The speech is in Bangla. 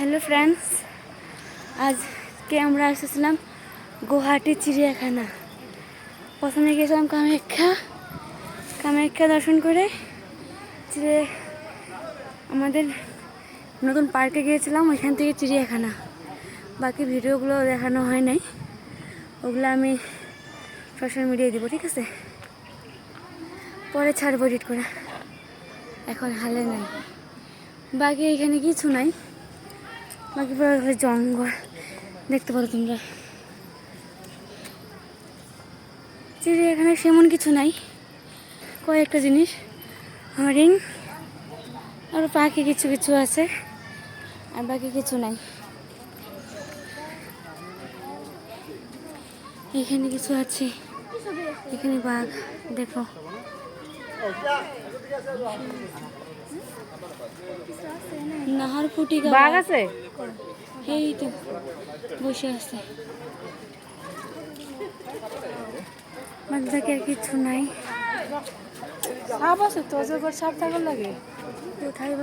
হ্যালো ফ্রেন্ডস, আজকে আমরা এসেছিলাম গুয়াহাটি চিড়িয়াখানা। প্রথমে গিয়েছিলাম কামাখ্যা দর্শন করে আমাদের নতুন পার্কে গিয়েছিলাম, ওইখান থেকে চিড়িয়াখানা। বাকি ভিডিওগুলো দেখানো হয় নাই, ওগুলো আমি সোশ্যাল মিডিয়ায় দিব, ঠিক আছে? পরে ছাড়বো এডিট করে, এখন হালে নাই। বাকি এখানে কিছু নাই, বাকি পুরো জঙ্গল দেখতে পারো তোমরা। চিড়িয়াখানায় সেমন কিছু নাই, কয়েকটা জিনিস, হরিণ আর পাখি কিছু কিছু আছে, আর বাকি কিছু নাই। এখানে কিছু আছে, এখানে বাঘ দেখো। নাহার ফুটি বাঘ আছে, এই তো বসে আছে। বাচ্চাকে আর কিছু নাই। সাপ আছে তো, সাপ থাকার লাগে কোথায়।